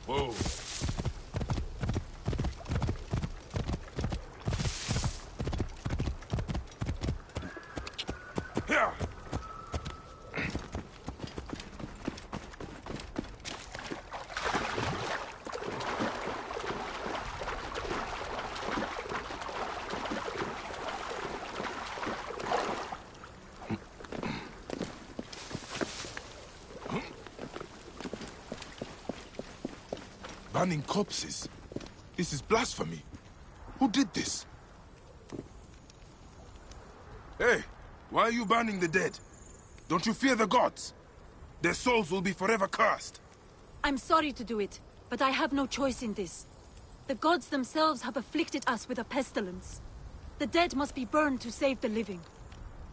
Whoa. Here. Burning corpses. This is blasphemy. Who did this? Hey, why are you burning the dead? Don't you fear the gods? Their souls will be forever cursed. I'm sorry to do it, but I have no choice in this. The gods themselves have afflicted us with a pestilence. The dead must be burned to save the living.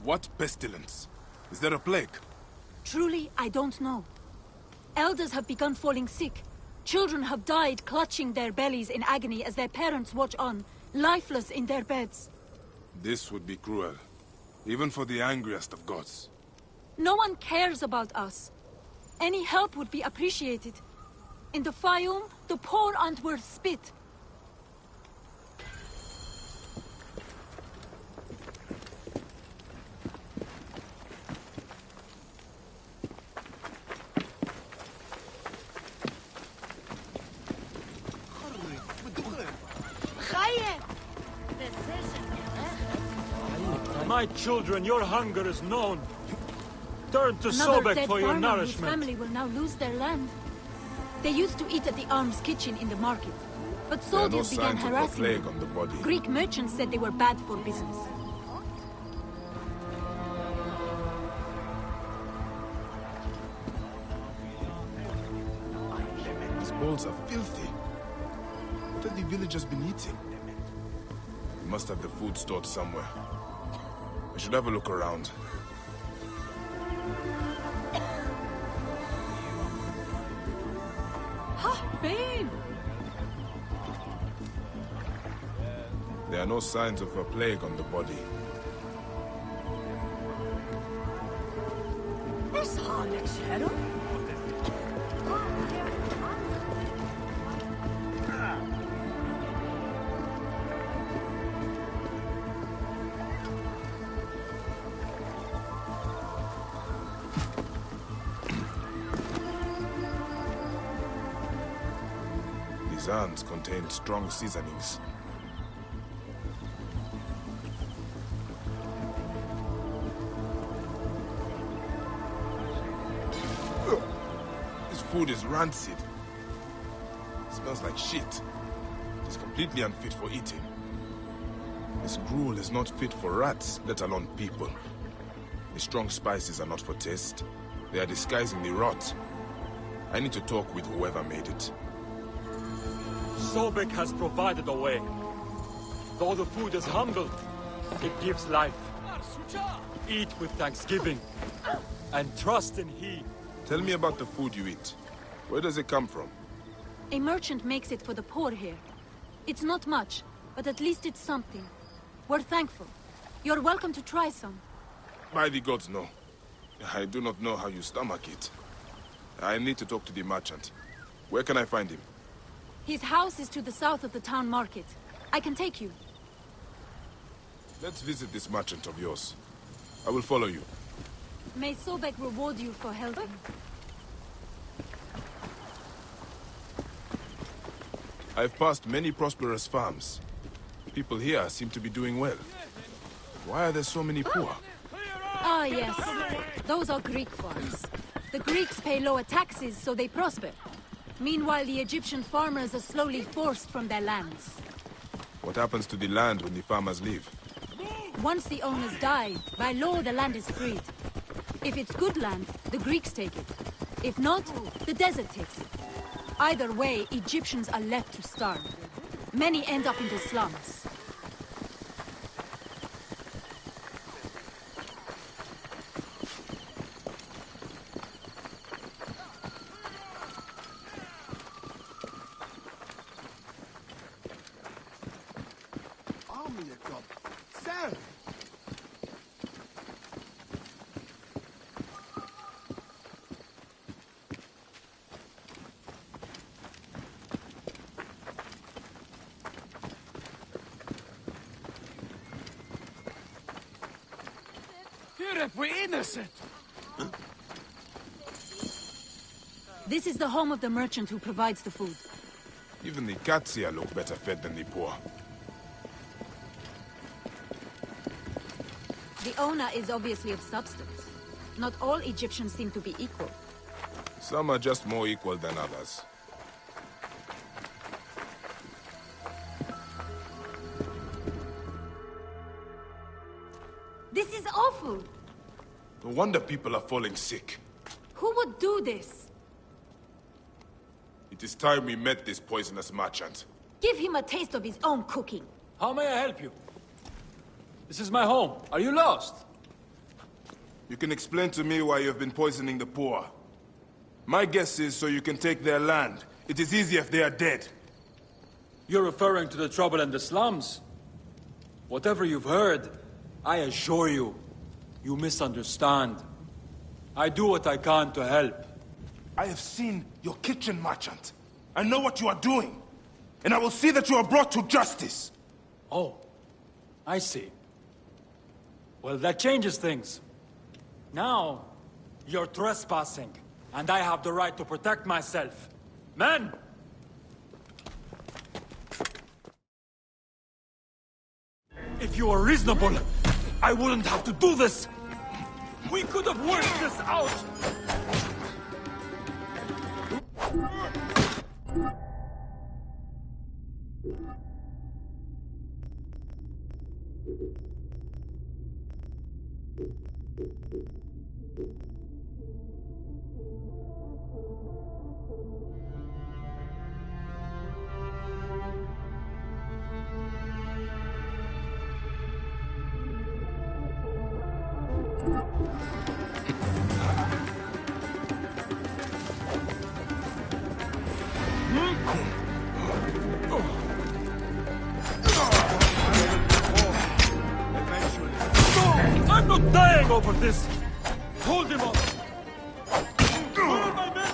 What pestilence? Is there a plague? Truly, I don't know. Elders have begun falling sick. Children have died clutching their bellies in agony as their parents watch on, lifeless in their beds. This would be cruel, even for the angriest of gods. No one cares about us. Any help would be appreciated. In the Fayoum, the poor aren't worth spit. My children, your hunger is known. Turn to Another Sobek dead for your farmer whose nourishment. family will now lose their land. They used to eat at the arms kitchen in the market, but soldiers began harassing plague them. on the body. Greek merchants said they were bad for business. These bowls are filthy. What have the villagers been eating? We must have the food stored somewhere. I should have a look around. Ha, babe! There are no signs of a plague on the body. These urns contain strong seasonings. This food is rancid. It smells like shit. It is completely unfit for eating. This gruel is not fit for rats, let alone people. The strong spices are not for taste. They are disguising the rot. I need to talk with whoever made it. Sobek has provided a way. Though the food is humble, it gives life. Eat with thanksgiving, and trust in He. Tell me about the food you eat. Where does it come from? A merchant makes it for the poor here. It's not much, but at least it's something. We're thankful. You're welcome to try some. By the gods, no. I do not know how you stomach it. I need to talk to the merchant. Where can I find him? His house is to the south of the town market. I can take you. Let's visit this merchant of yours. I will follow you. May Sobek reward you for helping. I've passed many prosperous farms. People here seem to be doing well. Why are there so many poor? Ah, yes. Those are Greek farms. The Greeks pay lower taxes, so they prosper. Meanwhile, the Egyptian farmers are slowly forced from their lands. What happens to the land when the farmers leave? Once the owners die, by law the land is freed. If it's good land, the Greeks take it. If not, the desert takes it. Either way, Egyptians are left to starve. Many end up in the slums. We're innocent! This is the home of the merchant who provides the food. Even the cats here look better fed than the poor. The owner is obviously of substance. Not all Egyptians seem to be equal. Some are just more equal than others. This is awful! No wonder people are falling sick. Who would do this? It is time we met this poisonous merchant. Give him a taste of his own cooking. How may I help you? This is my home. Are you lost? You can explain to me why you've been poisoning the poor. My guess is so you can take their land. It is easy if they are dead. You're referring to the trouble in the slums? Whatever you've heard, I assure you, you misunderstand. I do what I can to help. I have seen your kitchen, merchant. I know what you are doing. And I will see that you are brought to justice. Oh, I see. Well, that changes things. Now, you're trespassing, and I have the right to protect myself. Men! If you were reasonable, I wouldn't have to do this! We could have worked this out! I'm not dying over this! Hold him up! Where are my men?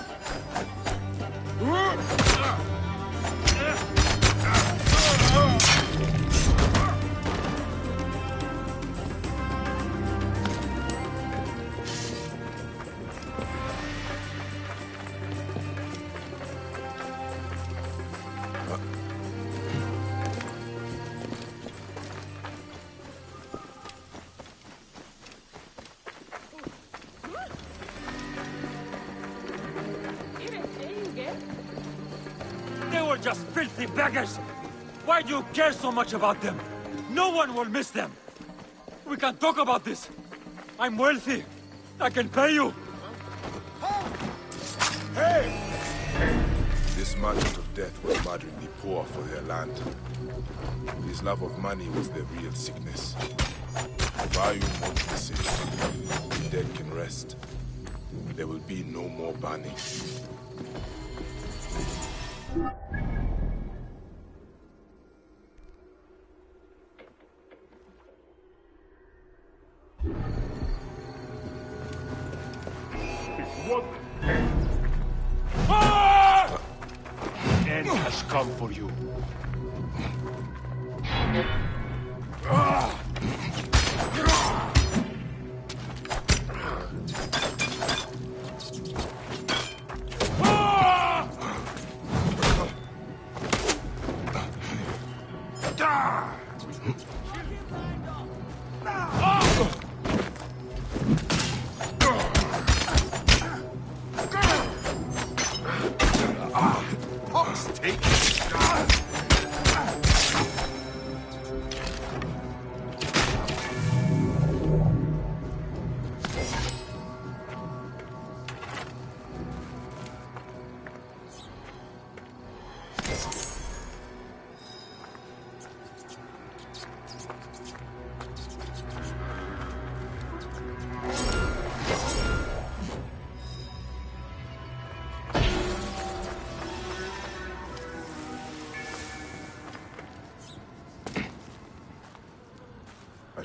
They were just filthy beggars! Why do you care so much about them? No one will miss them! We can talk about this! I'm wealthy! I can pay you! Hey! This merchant of death was murdering the poor for their land. His love of money was their real sickness. Vayum won't listen. The dead can rest. There will be no more burning. What? Ah! End has come for you.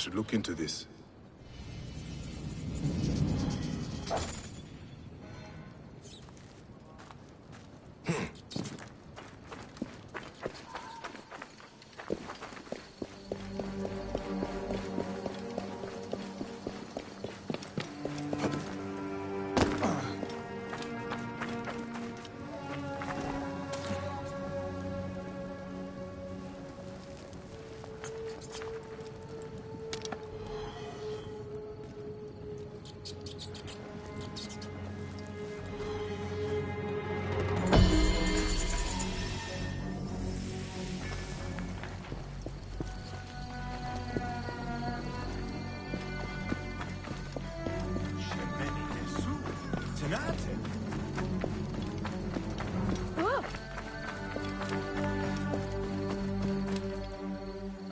should look into this.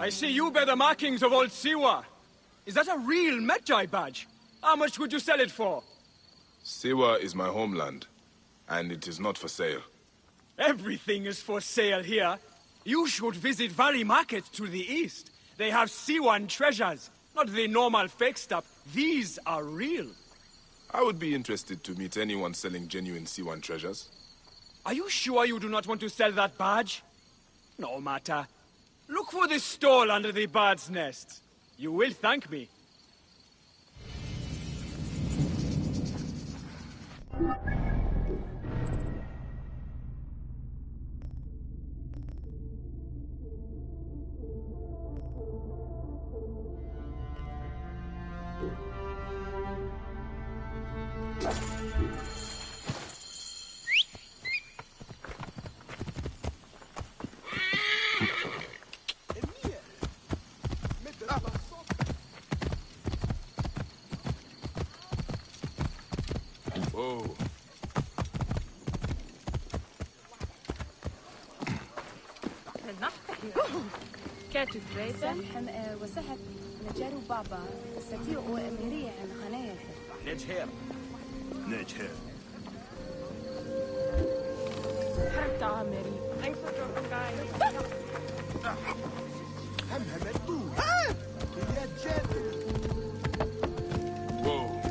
I see you bear the markings of old Siwa. Is that a real Medjay badge? How much would you sell it for? Siwa is my homeland, and it is not for sale. Everything is for sale here. You should visit Valley Market to the east. They have Siwan treasures, not the normal fake stuff. These are real. I would be interested to meet anyone selling genuine Siwan treasures. Are you sure you do not want to sell that badge? No matter. Look for the stall under the bird's nest. You will thank me. Whoa. كاتب حمقى وسهت نجارو بابا ستيقو أميرية عن خنايا نجهر نجهر حركة عامري Thanks for dropping by. هم مدو يا جابر Whoa.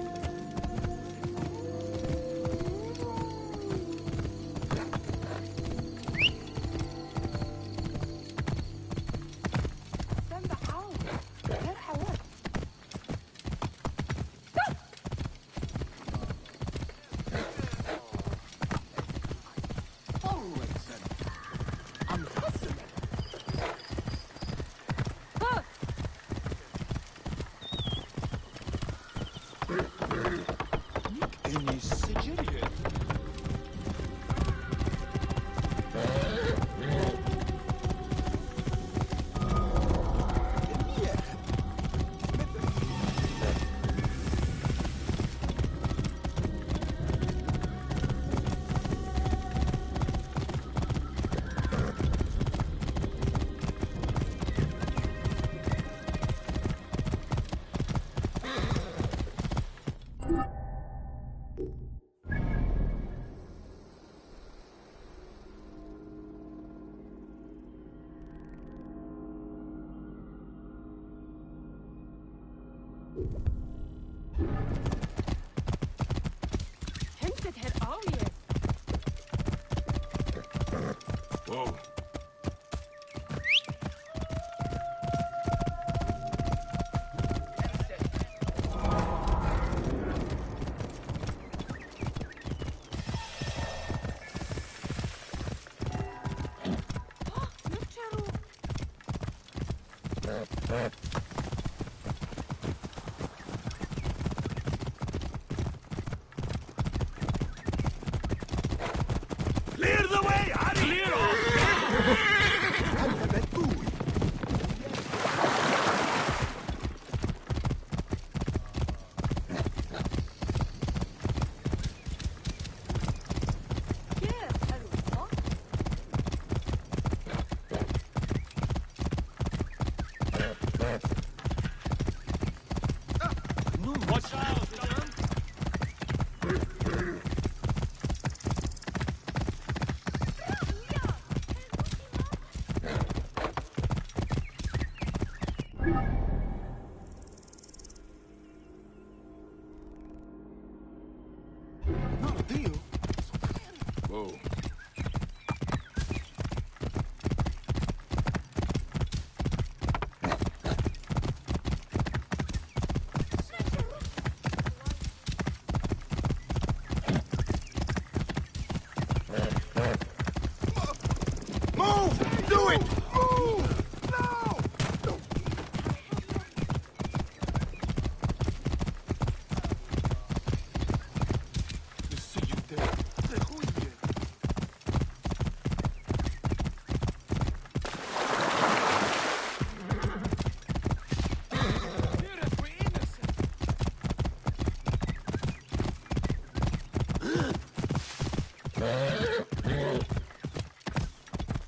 إني سجلت حمسة هالقاوية Whoa. Clear the way علي Clear off هم مدو كيف حلو صح؟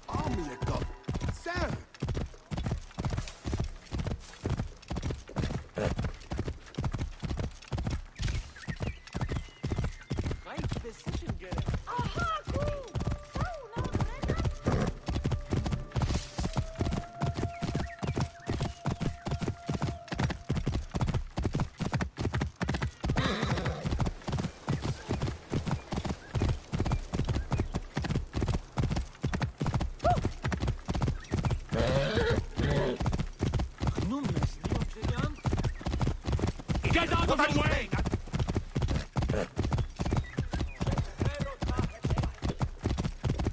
Army a god. Sam! Right decision, girl. Aha, cool. Get out of the way!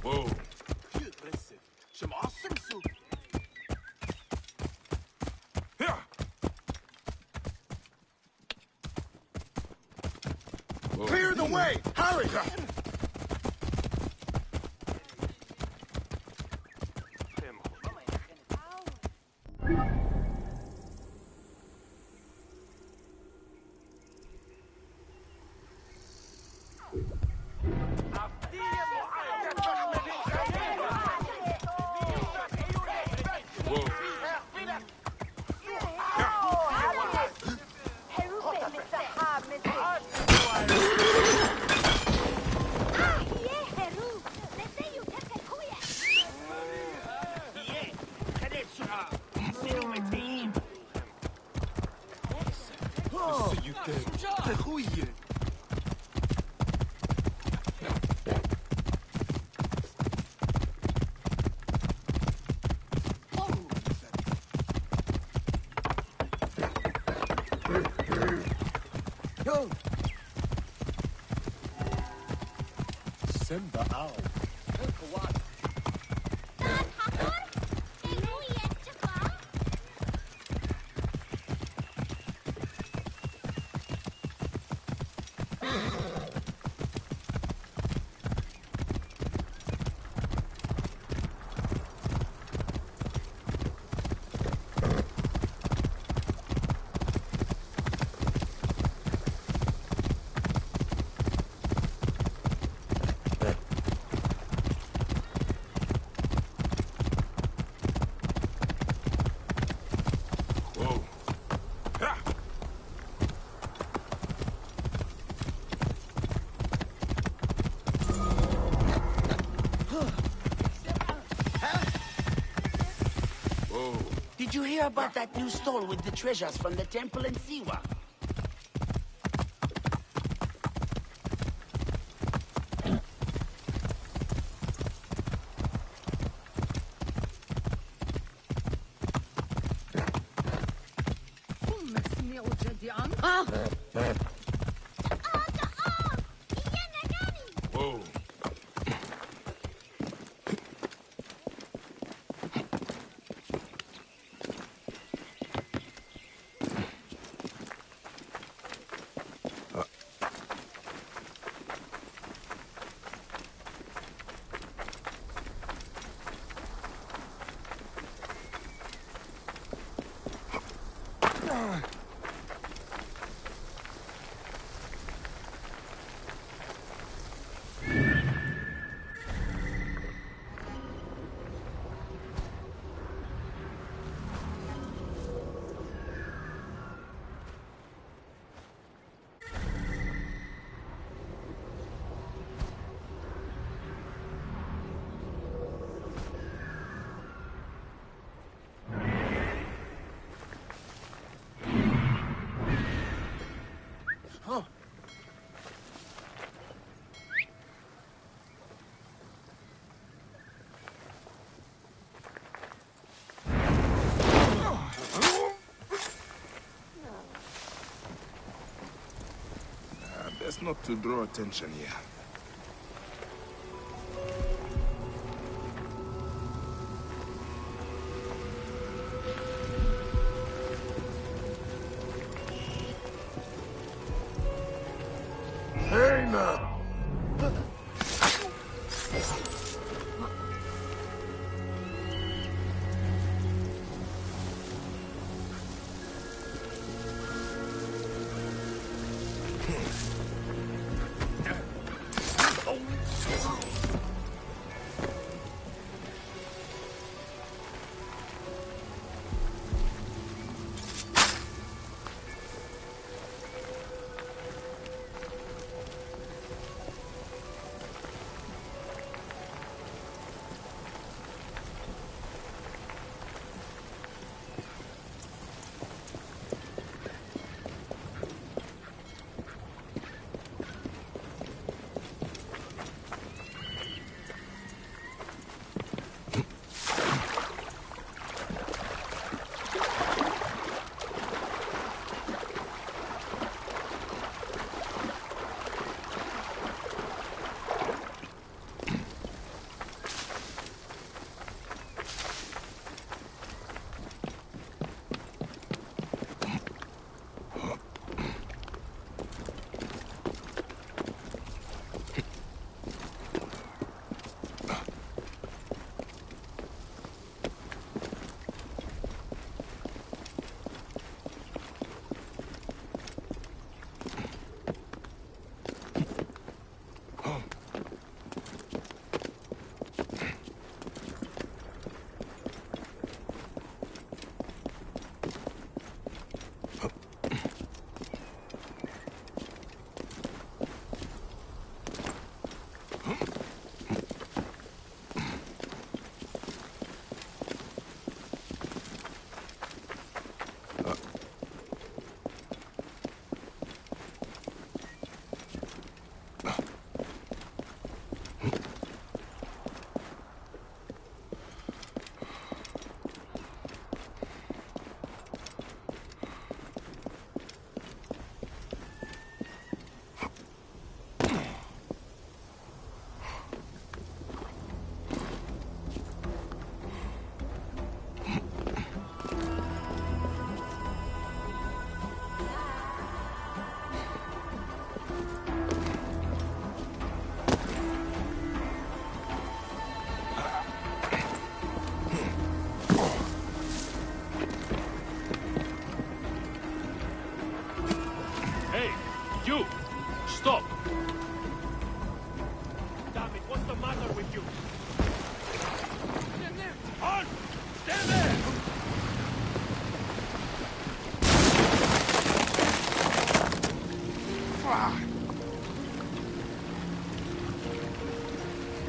Whoa. Some awesome soup. Here. Whoa. Clear the way! Hurry! Whoa. تخويي Simba owl. Whoa. Ha! Whoa. Did you hear about that new stall with the treasures from the temple in Siwa? Whoa. Best not to draw attention here. Hey now!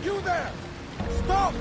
You there! Stop!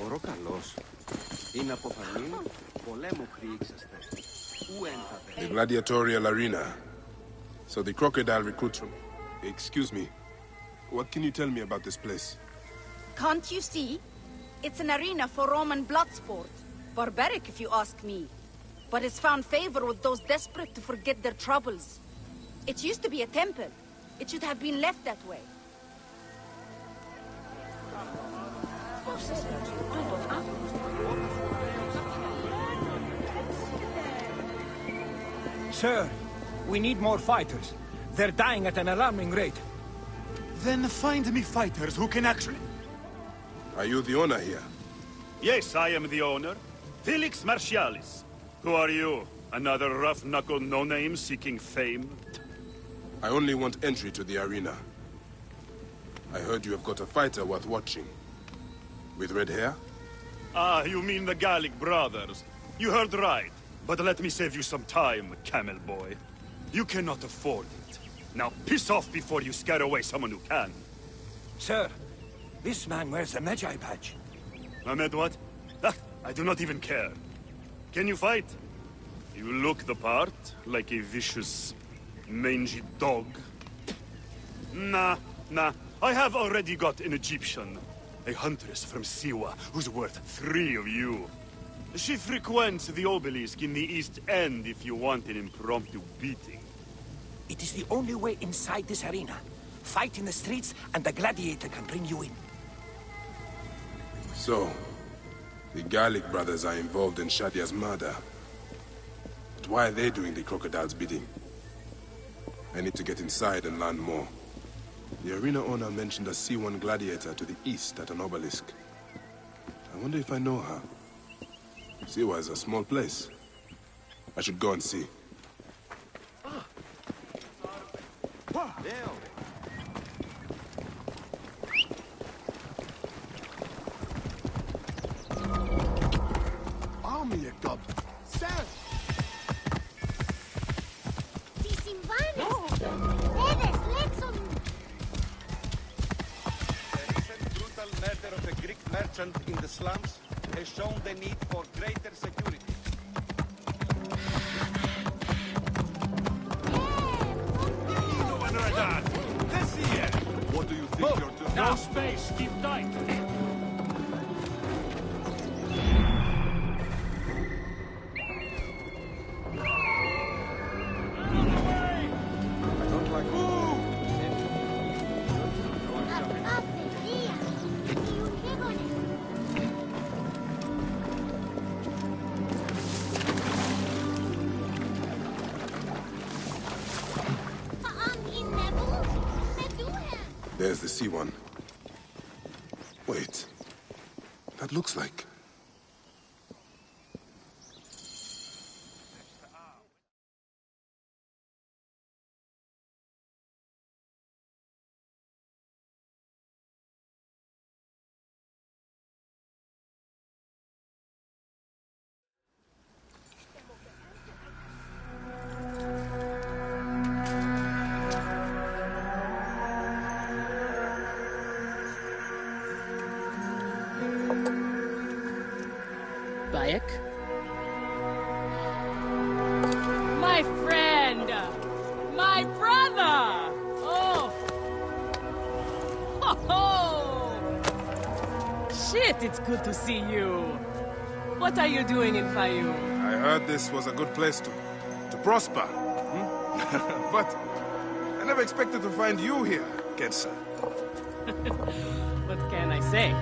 Ωρό καλός. Είναι αποφανή πολέμου χρήξαστε. Ου ένθατε. The gladiatorial arena. So the crocodile recruits from... Excuse me. What can you tell me about this place? Can't you see? It's an arena for Roman blood sport. Barbaric, if you ask me. But it's found favor with those desperate to forget their troubles. It used to be a temple. It should have been left that way. Sir, we need more fighters. They're dying at an alarming rate. Then find me fighters who can actually... Are you the owner here? Yes, I am the owner. Felix Martialis. Who are you? Another rough-knuckle no-name seeking fame? I only want entry to the arena. I heard you have got a fighter worth watching. With red hair? Ah, you mean the Gallic brothers. You heard right. But let me save you some time, camel boy. You cannot afford it. Now piss off before you scare away someone who can. Sir, this man wears a Magi badge. Ahmed, what? Ah, I do not even care. Can you fight? You look the part, like a vicious, mangy dog. Nah. I have already got an Egyptian. A huntress from Siwa, who's worth 3 of you. She frequents the obelisk in the East End if you want an impromptu beating. It is the only way inside this arena. Fight in the streets and the gladiator can bring you in. So, the Gallic brothers are involved in Shadia's murder. But why are they doing the crocodile's bidding? I need to get inside and learn more. The arena owner mentioned a C1 gladiator to the east at an obelisk. I wonder if I know her. Siwa is a small place. I should go and see. Army a god. Sir! Murder of a Greek merchant in the slums has shown the need for greater security. What do you think you're doing? Now space, keep tight. There's the C1. Wait. That looks like... Bayek. My friend! My brother! Oh! Ho ho! Shit, it's good to see you. What are you doing in Fayoum? I heard this was a good place to prosper. But I never expected to find you here, Kensa. What can I say?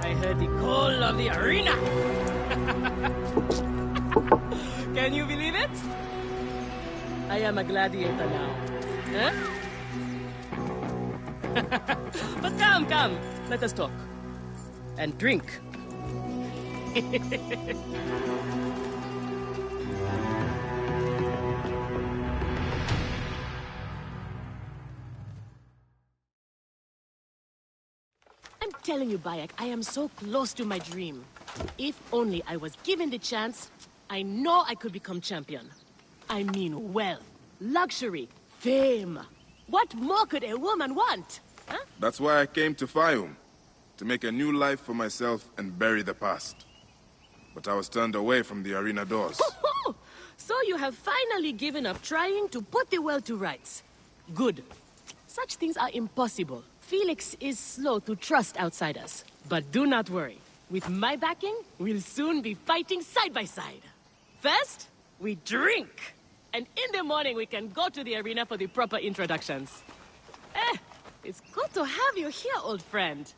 I heard the call of the arena. Can you believe it? I am a gladiator now. Huh? But come. Let us talk. And drink. I'm telling you, Bayek, I am so close to my dream. If only I was given the chance, I know I could become champion. I mean wealth, luxury, fame. What more could a woman want? Huh? That's why I came to Fayoum. To make a new life for myself and bury the past. But I was turned away from the arena doors. So you have finally given up trying to put the world to rights. Good. Such things are impossible. Felix is slow to trust outsiders. But do not worry. With my backing, we'll soon be fighting side by side. First, we drink. And in the morning, we can go to the arena for the proper introductions. It's good to have you here, old friend.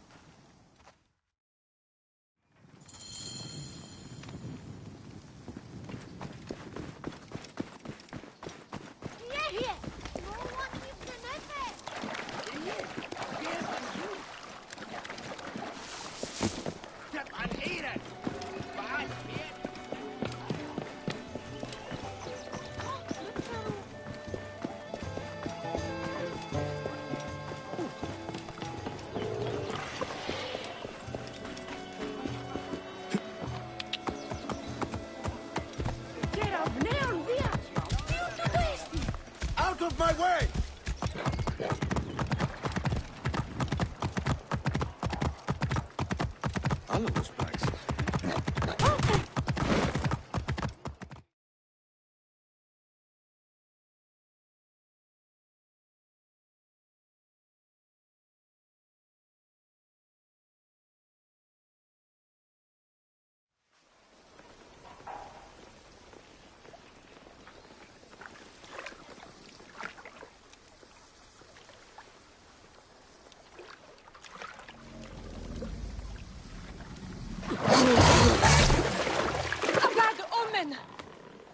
Out of my way! All of those places.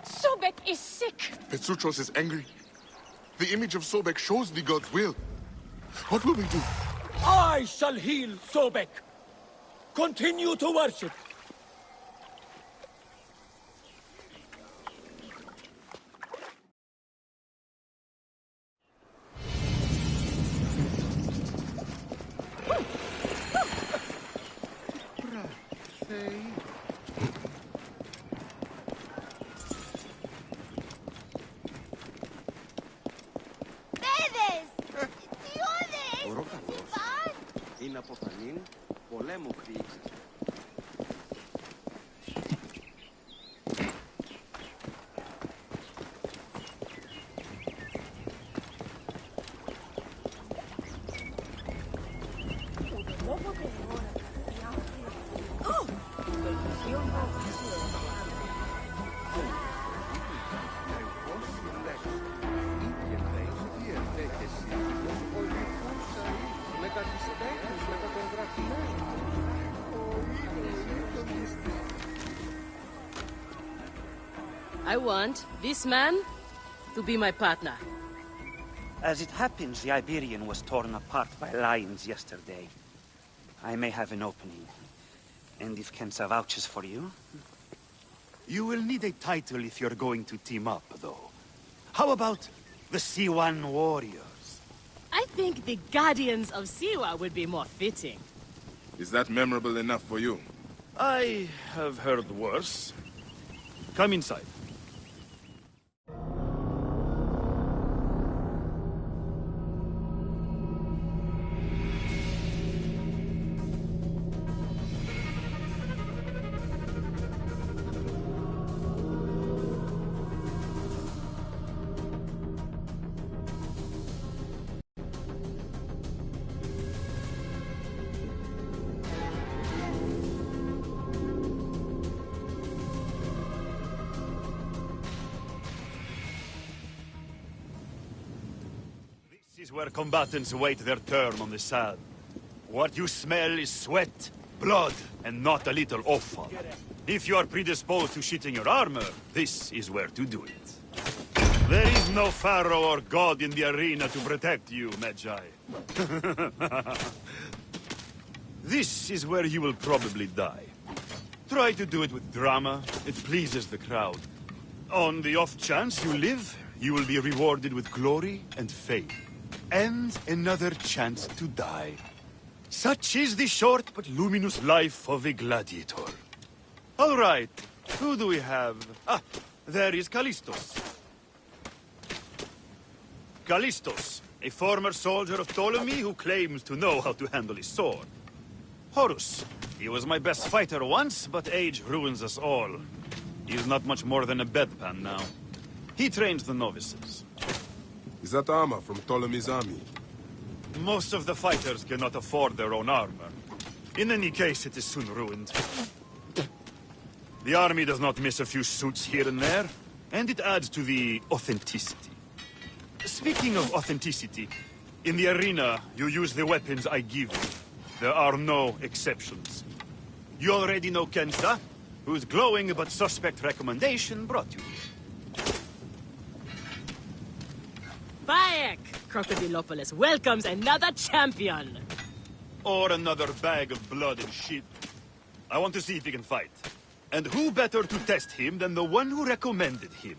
Sobek is sick. Petruchos is angry. The image of Sobek shows the god's will. What will we do? I shall heal Sobek. Continue to worship. Είναι αποθανήν πολέμου χρήξης. I want this man to be my partner. As it happens, the Iberian was torn apart by lions yesterday. I may have an opening. And if Kensa vouches for you... You will need a title if you're going to team up, though. How about the C1 Warriors? I think the Guardians of Siwa would be more fitting. Is that memorable enough for you? I have heard worse. Come inside. where combatants wait their turn on the sand. What you smell is sweat, blood, and not a little offal. If you are predisposed to shitting your armor, this is where to do it. There is no pharaoh or god in the arena to protect you, Magi. This is where you will probably die. Try to do it with drama. It pleases the crowd. On the off chance you live, you will be rewarded with glory and fame. And another chance to die. Such is the short but luminous life of a gladiator. All right, who do we have? Ah, there is Callistos. Callistos, a former soldier of Ptolemy who claims to know how to handle his sword. Horus, he was my best fighter once, but age ruins us all. He's not much more than a bedpan now. He trains the novices. Is that armor from Ptolemy's army? Most of the fighters cannot afford their own armor. In any case, it is soon ruined. The army does not miss a few suits here and there, and it adds to the authenticity. Speaking of authenticity, in the arena, you use the weapons I give you. There are no exceptions. You already know Kensa, whose glowing but suspect recommendation brought you here. Bayek! Crocodilopolis welcomes another champion! Or another bag of blood and shit. I want to see if he can fight. And who better to test him than the one who recommended him?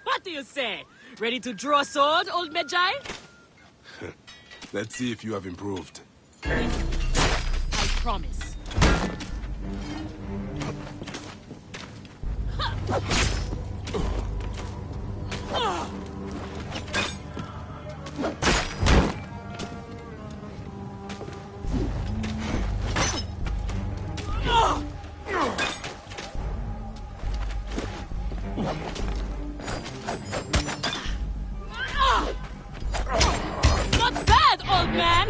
What do you say? Ready to draw a sword, old Magi? Let's see if you have improved. I promise. Not bad, old man!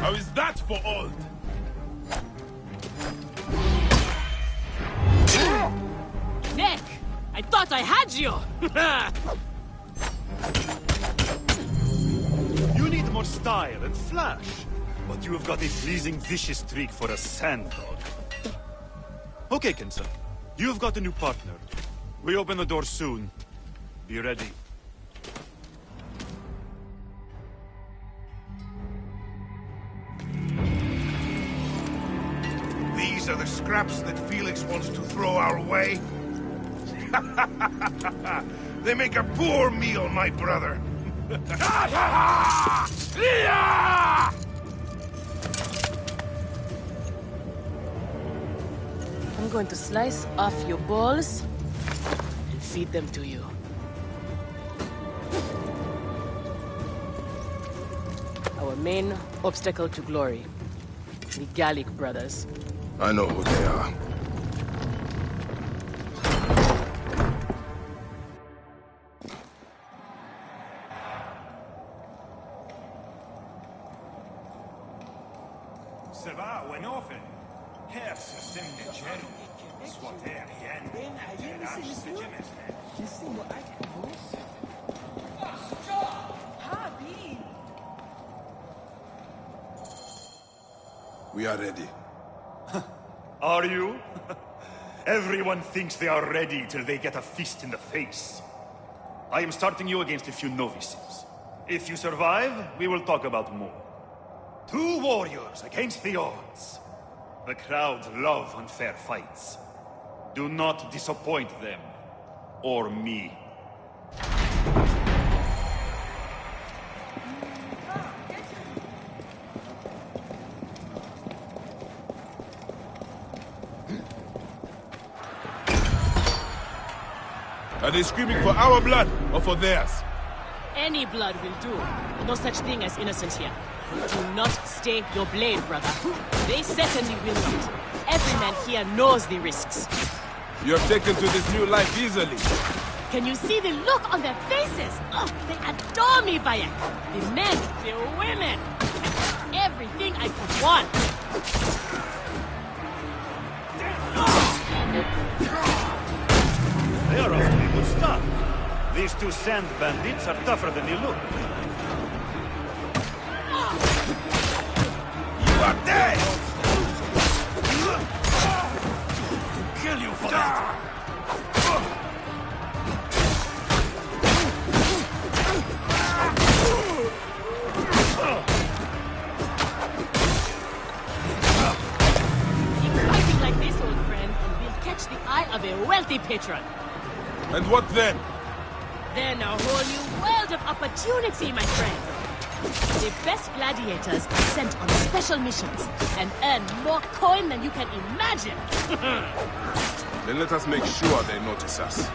How is that for old? Nick! I thought I had you! You need more style and flash. But you have got a pleasing vicious streak for a sand dog. Okay, Kensa. You have got a new partner. We open the door soon. Be ready. These are the scraps that Felix wants to throw our way? They make a poor meal, my brother. I'm going to slice off your balls and feed them to you. Our main obstacle to glory. The Gallic brothers. I know who they are. We are ready. Are you? Everyone thinks they are ready till they get a fist in the face. I am starting you against a few novices. If you survive, we will talk about more. 2 warriors against the odds. The crowd love unfair fights. Do not disappoint them. Or me. Are they screaming for our blood or for theirs? Any blood will do. No such thing as innocent here. Do not stay your blade, brother. They certainly will not. Every man here knows the risks. You have taken to this new life easily. Can you see the look on their faces? Oh, they adore me, Bayek. The men, the women. Everything I could want. They are off to a good start. These two sand bandits are tougher than they look. You are dead! To kill you for that! The eye of a wealthy patron. And what then? Then a whole new world of opportunity, my friend. The best gladiators are sent on special missions and earn more coin than you can imagine. Then let us make sure they notice us.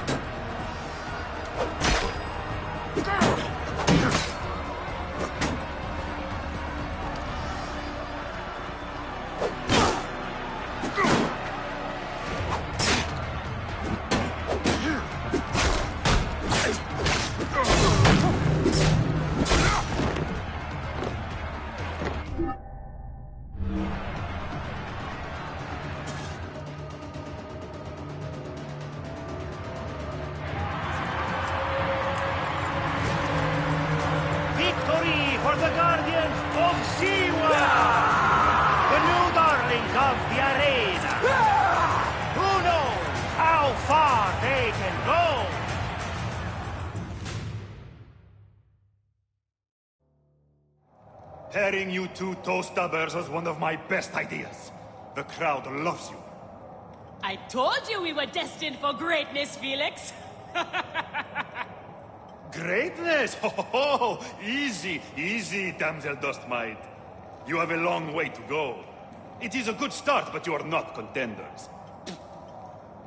For the Guardians of Siwa! The new darlings of the arena! Who knows how far they can go? Pairing you two toe-stubbers was one of my best ideas. The crowd loves you. I told you we were destined for greatness, Felix. Greatness? Oh, easy, easy, damsel Dustmite. You have a long way to go. It is a good start, but you are not contenders.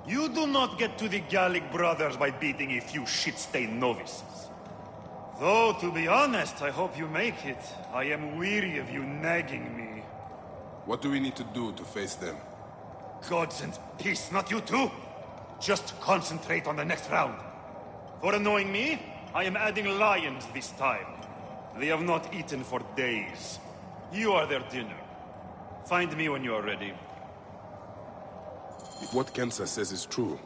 You do not get to the Gallic brothers by beating a few shit-stained novices. Though, to be honest, I hope you make it. I am weary of you nagging me. What do we need to do to face them? Gods and peace, not you two. Just concentrate on the next round. For annoying me, I am adding lions this time. They have not eaten for days. You are their dinner. Find me when you are ready. If what Kensa says is true,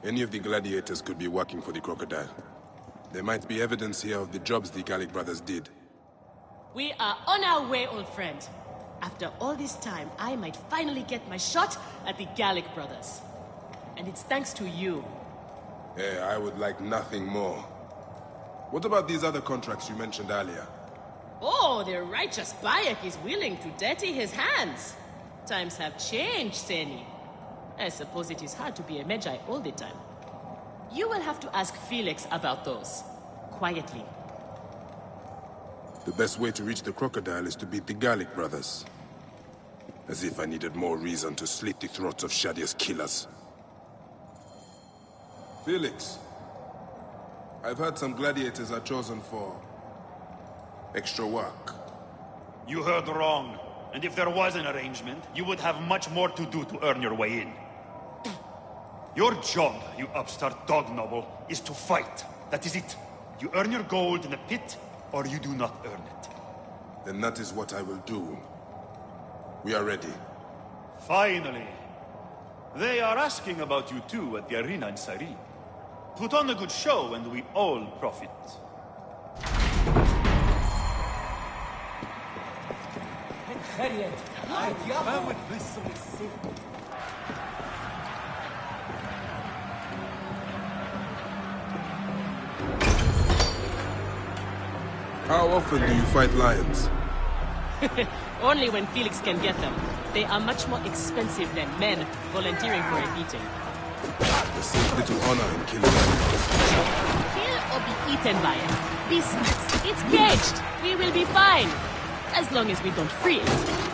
any of the gladiators could be working for the crocodile. There might be evidence here of the jobs the Gallic brothers did. We are on our way, old friend. After all this time, I might finally get my shot at the Gallic brothers. And it's thanks to you. Yeah, I would like nothing more. What about these other contracts you mentioned earlier? Oh, the righteous Bayek is willing to dirty his hands. Times have changed, Seni. I suppose it is hard to be a Magi all the time. You will have to ask Felix about those. Quietly. The best way to reach the crocodile is to beat the Gallic brothers. As if I needed more reason to slit the throats of Shadia's killers. Felix. I've heard some gladiators are chosen for extra work. You heard wrong. And if there was an arrangement, you would have much more to do to earn your way in. Your job, you upstart dog noble, is to fight. That is it. You earn your gold in the pit, or you do not earn it. Then that is what I will do. We are ready. Finally. They are asking about you too at the arena in Syri. Put on a good show and we all profit. How often do you fight lions? Only when Felix can get them. They are much more expensive than men volunteering for a beating. There seems little honor in killing animals. Kill or be eaten by it. Besides, it's caged. We will be fine. As long as we don't free it.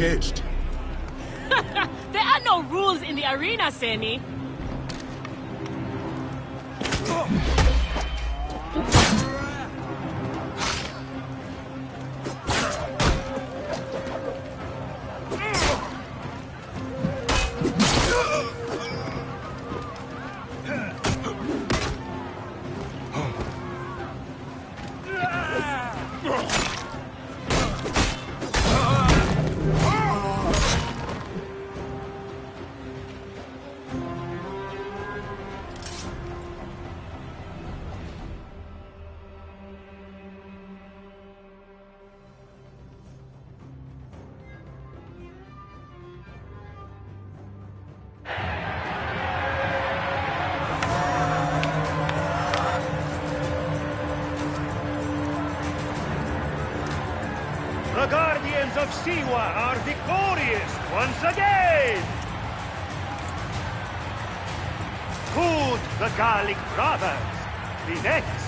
caged. There are no rules in the arena, Seni. The Guardians of Siwa are victorious once again! Could the Gallic brothers be next?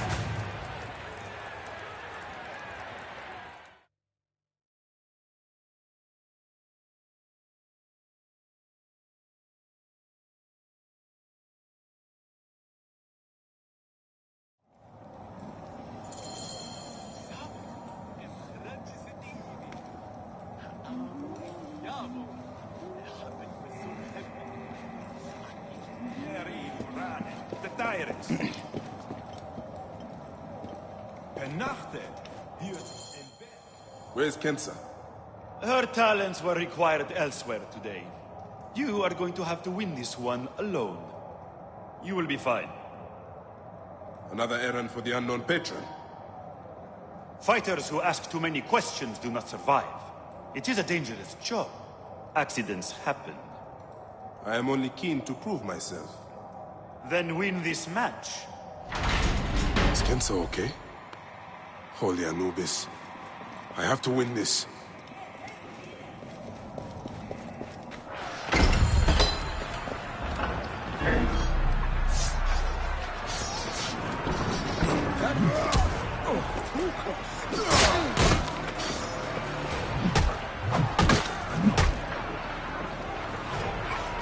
Where's Kensa? Her talents were required elsewhere today. You are going to have to win this one alone. You will be fine. Another errand for the unknown patron? Fighters who ask too many questions do not survive. It is a dangerous job. Accidents happen. I am only keen to prove myself. Then win this match. Is Kensa okay? Holy Anubis. I have to win this.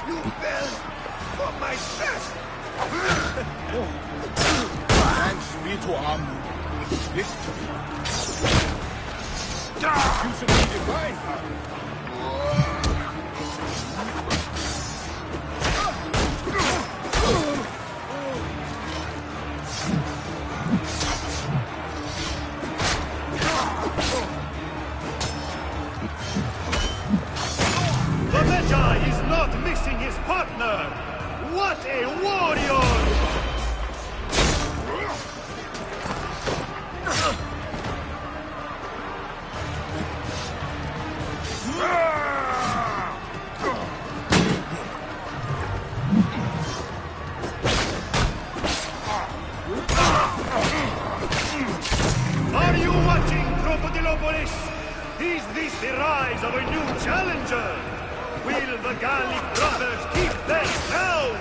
You fell for my chest! Thanks be to Amun. Victory. You should be divine. The Magi is not missing his partner! What a warrior! Are you watching, Crocodilopolis? Is this the rise of a new challenger? Will the Gallic brothers keep their crown?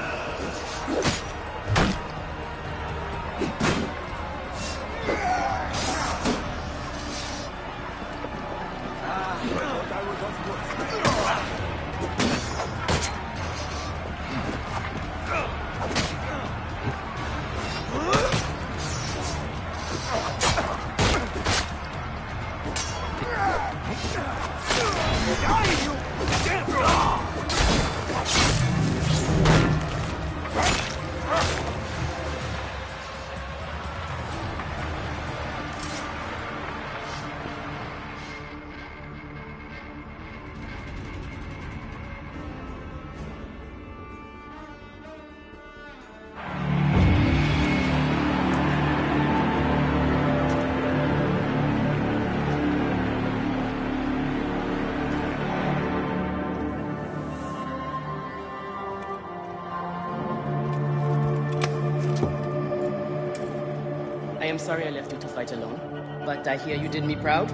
I am sorry I left you to fight alone, but I hear you did me proud.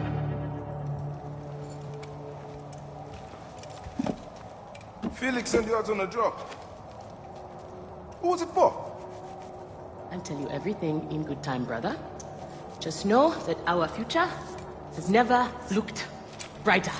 Felix sent you out on a job. Who was it for? I'll tell you everything in good time, brother. Just know that our future has never looked brighter.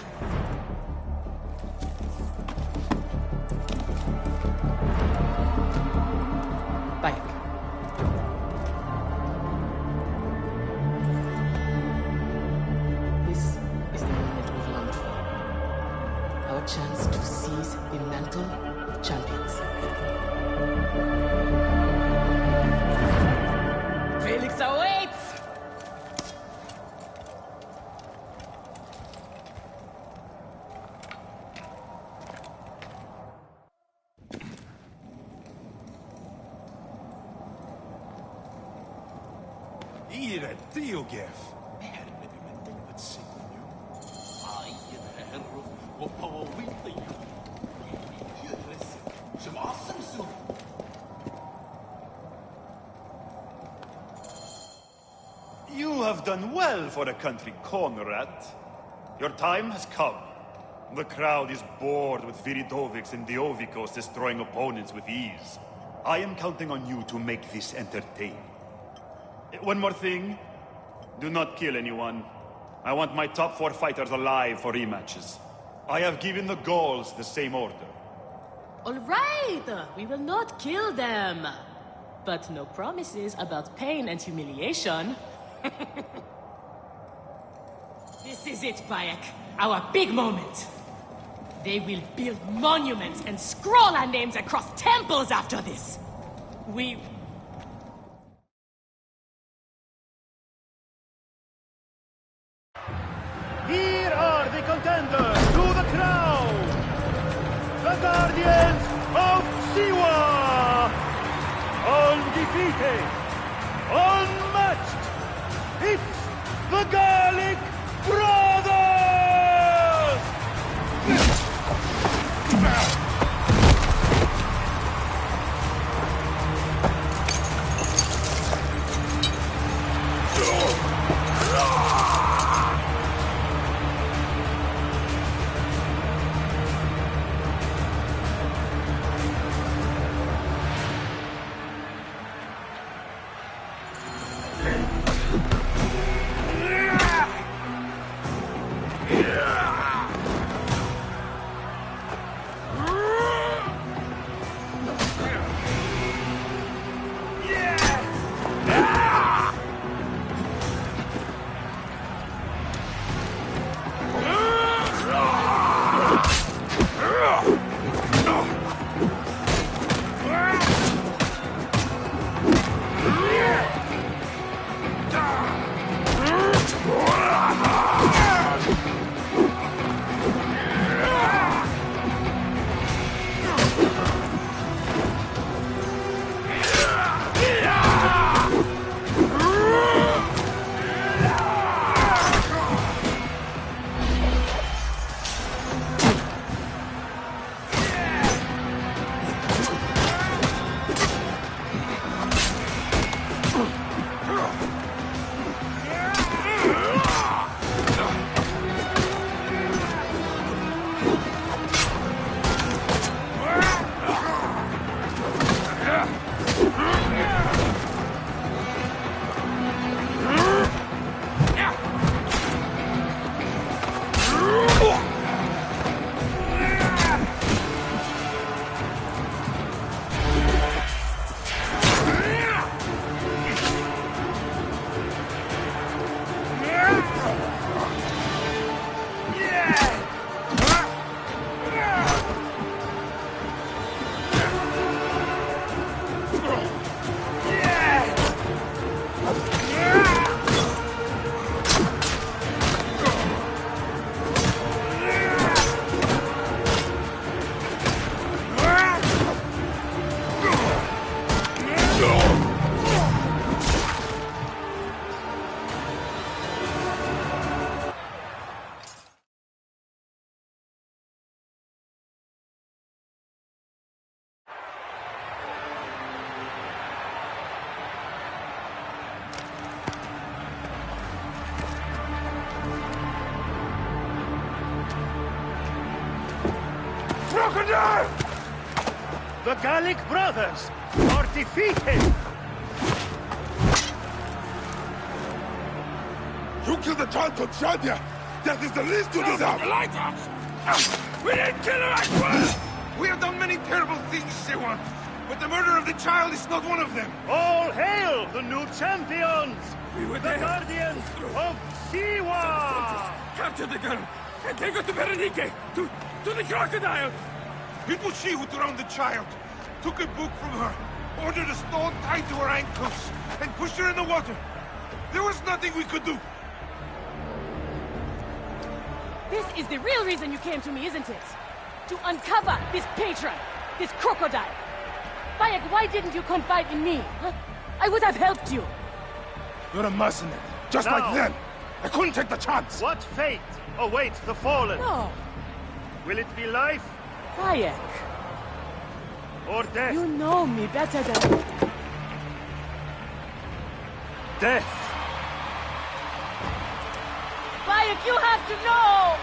champions. Felix awaits! Ire Diogef. You have done well for a country corner rat. Your time has come. The crowd is bored with Viridovics and Diovikos destroying opponents with ease. I am counting on you to make this entertaining. One more thing. Do not kill anyone. I want my top 4 fighters alive for rematches. I have given the Gauls the same order. All right, we will not kill them. But no promises about pain and humiliation. This is it, Bayek. Our big moment. They will build monuments and scroll our names across temples after this. Here are the contenders to the crown! The Guardians of Siwa! Undefeated! Unmatched! It's the Gallic Brothers! The Gallic Brothers are defeated! You killed the child to Shadia! That is the least you deserve! The lighthouse! We didn't kill her, I swear! We have done many terrible things, Siwan, but the murder of the child is not one of them! All hail the new champions! We were the Guardians of Siwa! Capture the girl and take her to Berenike, to the crocodile! It was she who drowned the child. Took a book from her, ordered a stone tied to her ankles, and pushed her in the water. There was nothing we could do. This is the real reason you came to me, isn't it? To uncover this patron, this crocodile. Bayek, why didn't you confide in me? Huh? I would have helped you. You're a mercenary, just like them. I couldn't take the chance. What fate awaits the fallen? No. Will it be life? Bayek. Or death? You know me better than... Death. Bayek, you have to know!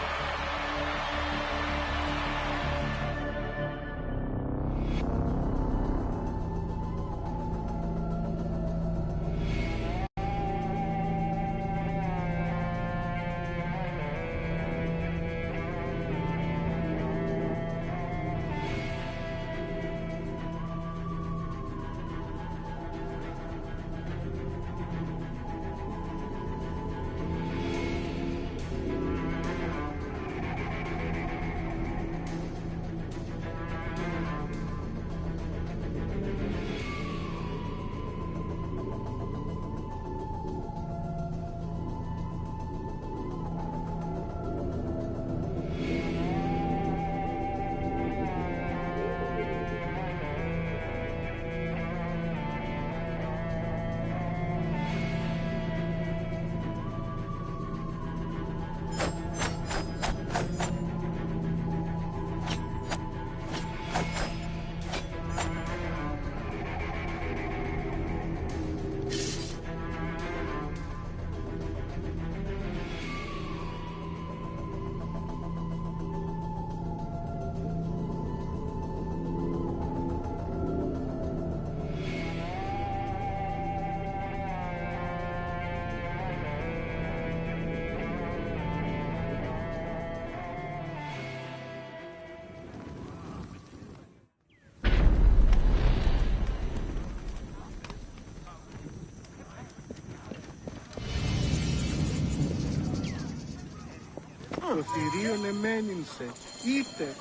Το θηρίον εμένυνσε.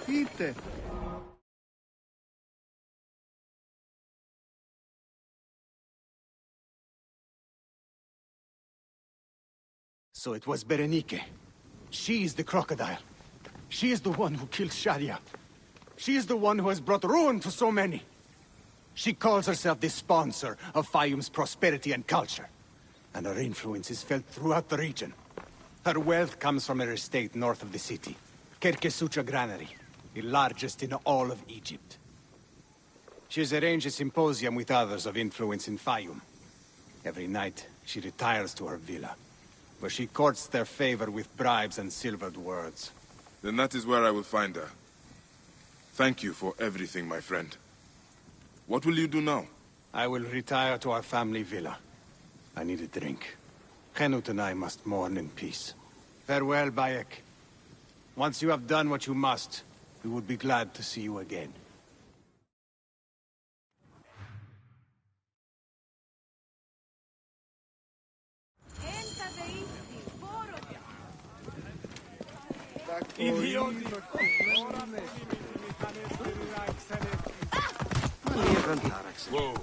Είτε. So it was Berenike. She is the crocodile. She is the one who killed Sharia. She is the one who has brought ruin to so many. She calls herself the sponsor of Fayum's prosperity and culture. And her influence is felt throughout the region. Her wealth comes from her estate north of the city. Kerkesucha Granary, the largest in all of Egypt. She has arranged a symposium with others of influence in Fayum. Every night, she retires to her villa, where she courts their favor with bribes and silvered words. Then that is where I will find her. Thank you for everything, my friend. What will you do now? I will retire to our family villa. I need a drink. Henut and I must mourn in peace. Farewell, Bayek. Once you have done what you must, we would be glad to see you again. Whoa.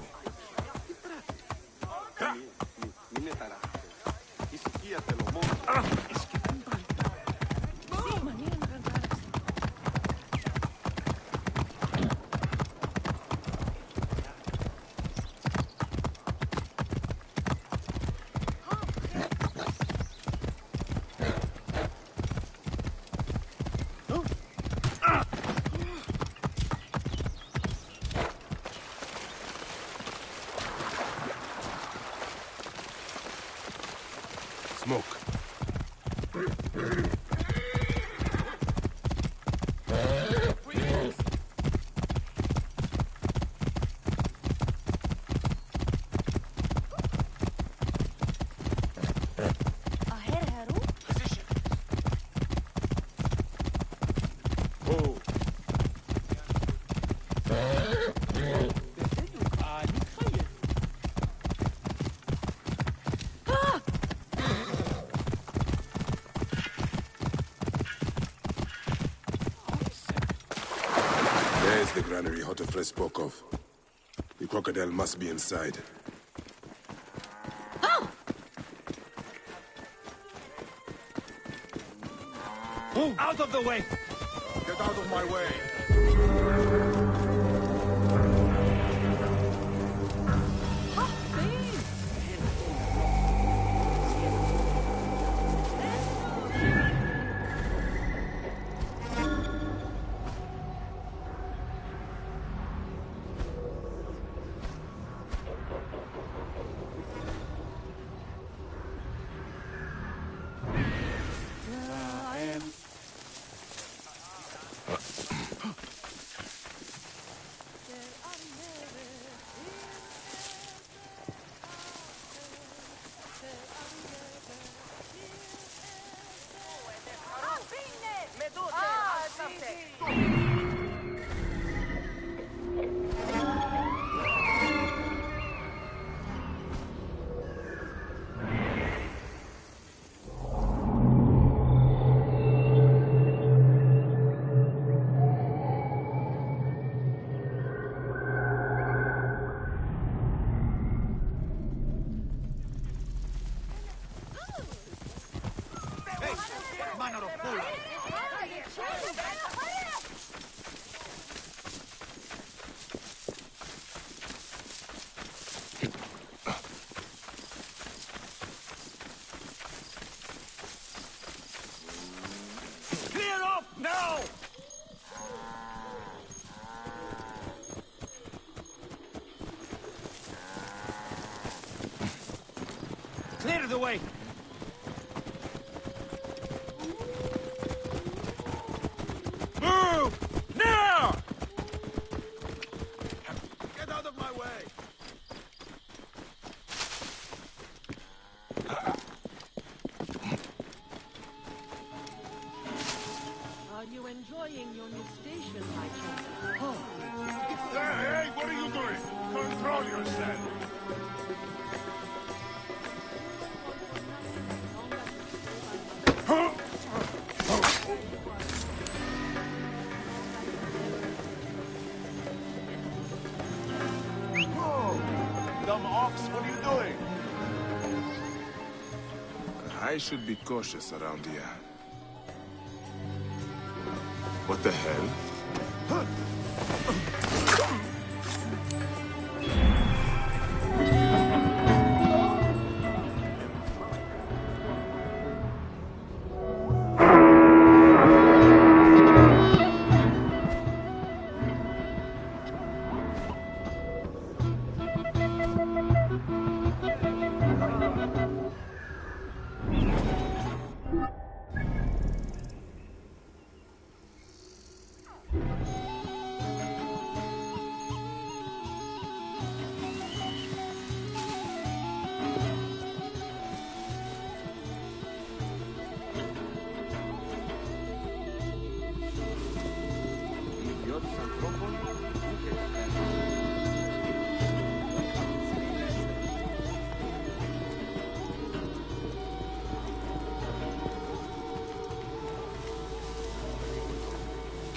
Smoke. Hotefres spoke of. The crocodile must be inside. Move out of the way! Get out of my way! Clear off now! Clear the way! Move! Now! Get out of my way! Are you enjoying your new station, my child? Hey, what are you doing? Control yourself! Whoa! Dumb ox, what are you doing? I should be cautious around here. What the hell?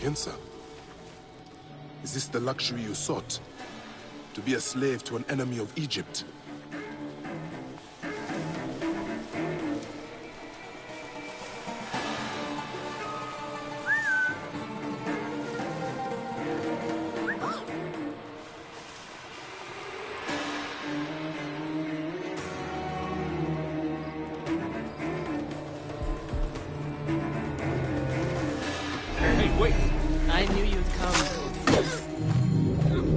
Kensa, is this the luxury you sought? To be a slave to an enemy of Egypt? I knew you'd come.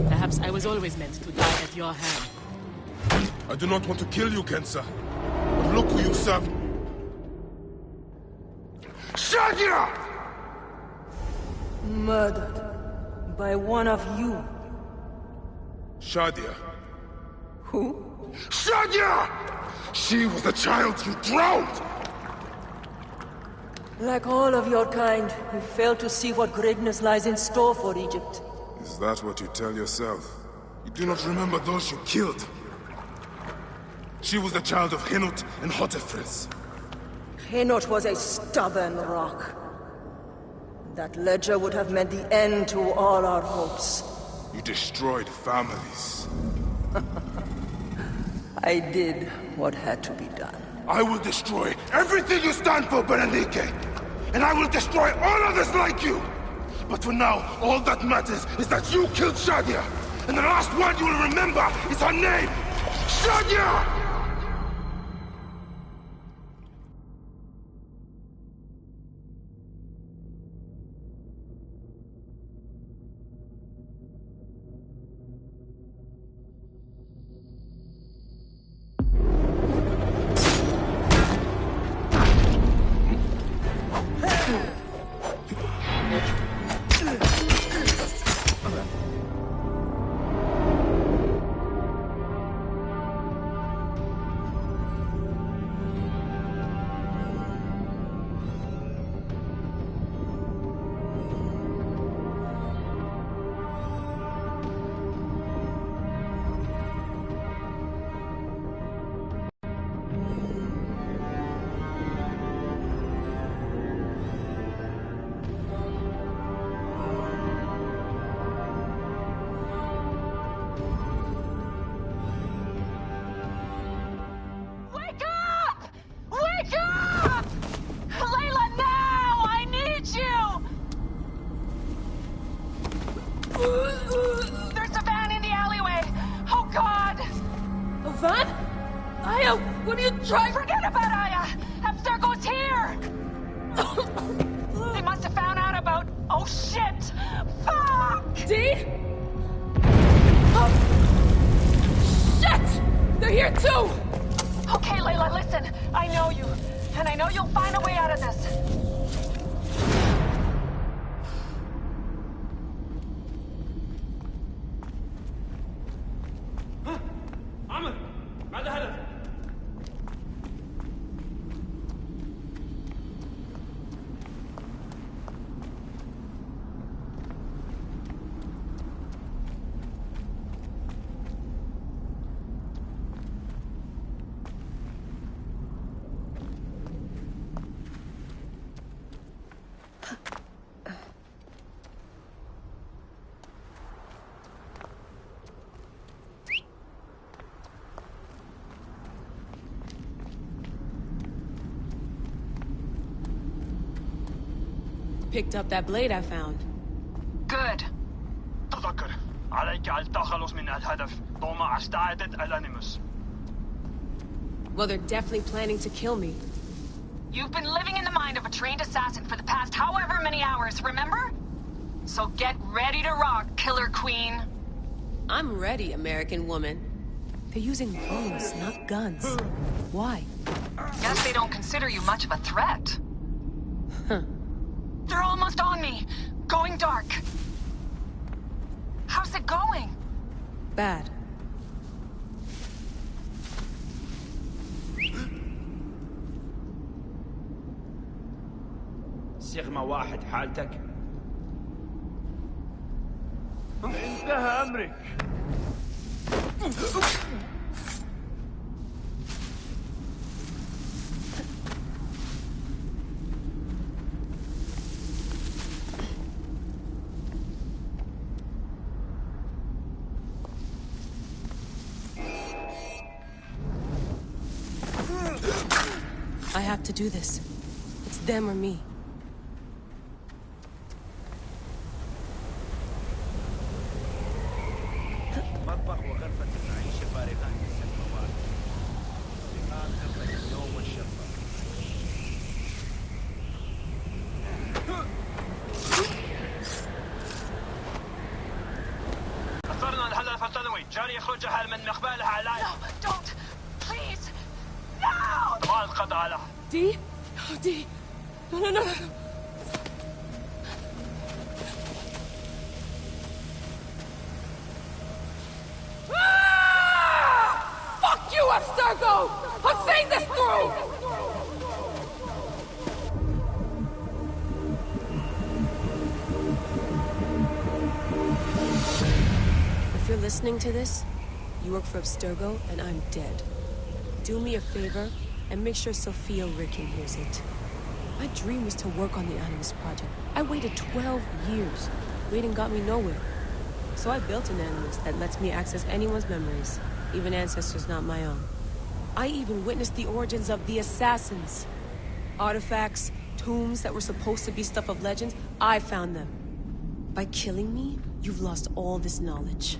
Perhaps I was always meant to die at your hand. I do not want to kill you, Kensa. But look who you serve. Shadia! Murdered by one of you. Shadia. Who? Shadia! She was the child you drowned! Like all of your kind, you fail to see what greatness lies in store for Egypt. Is that what you tell yourself? You do not remember those you killed. She was the child of Henut and Hotefres. Henot was a stubborn rock. That ledger would have meant the end to all our hopes. You destroyed families. I did what had to be done. I will destroy everything you stand for, Berenike! And I will destroy all others like you! But for now, all that matters is that you killed Shadia! And the last one you will remember is her name! Shadia! There's a van in the alleyway! Oh, God! A van? Aya, what are you trying? Forget about Aya! Abstergo's here! They must have found out about... Oh, shit! Fuck! Dee? Oh. Shit! They're here, too! Okay, Layla, listen. I know you. And I know you'll find a way out of this. Picked up that blade I found. Good. تذكر عليك التخلص من الهدف ضم استعدت الانيموس. Well, they're definitely planning to kill me. You've been living in the mind of a trained assassin for the past however many hours, remember? So get ready to rock, Killer Queen. I'm ready, American woman. They're using bows, not guns. Why? Guess they don't consider you much of a threat. Huh. They're almost on me. Going dark. How's it going? Bad. سيغما واحد حالتك انتهى أمرك. I have to do this. It's them or me. مطبخ وغرفة المعيشة فارغان باسم مواد. الآن غرفة النوم والشرفة. أثرنا الهدف التنوي. جاري يخرجها من مقبالها علي. No, don't. Please. No! ما القضاء عليها. Dee? Oh, Dee. No, no, no, no. Fuck you, Abstergo! I'm seeing this through! If you're listening to this, you work for Abstergo, and I'm dead. Do me a favor, and make sure Sophia Ricken hears it. My dream was to work on the Animus Project. I waited 12 years. Waiting got me nowhere. So I built an animus that lets me access anyone's memories, even ancestors not my own. I even witnessed the origins of the assassins. Artifacts, tombs that were supposed to be stuff of legend, I found them. By killing me, you've lost all this knowledge.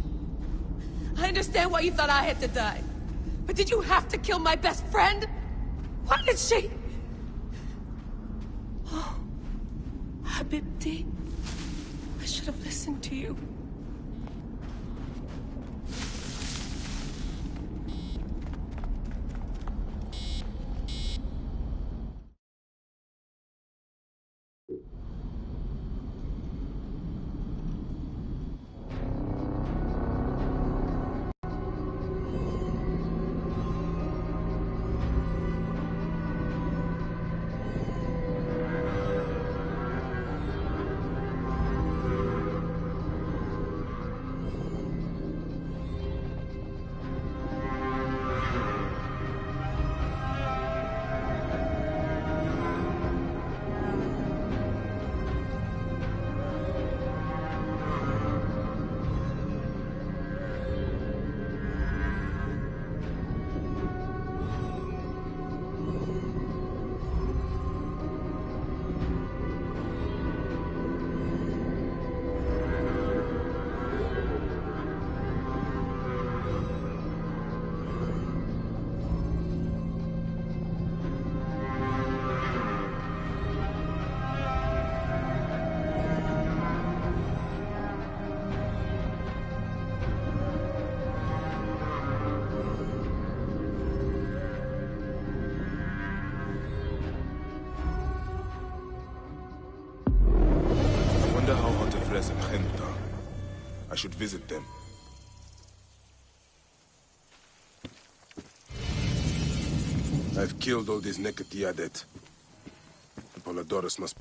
I understand why you thought I had to die. But did you have to kill my best friend? Why did she... Oh, Habibti. I should have listened to you. I should visit them. I've killed all these Nekatiadet. Apollodorus must...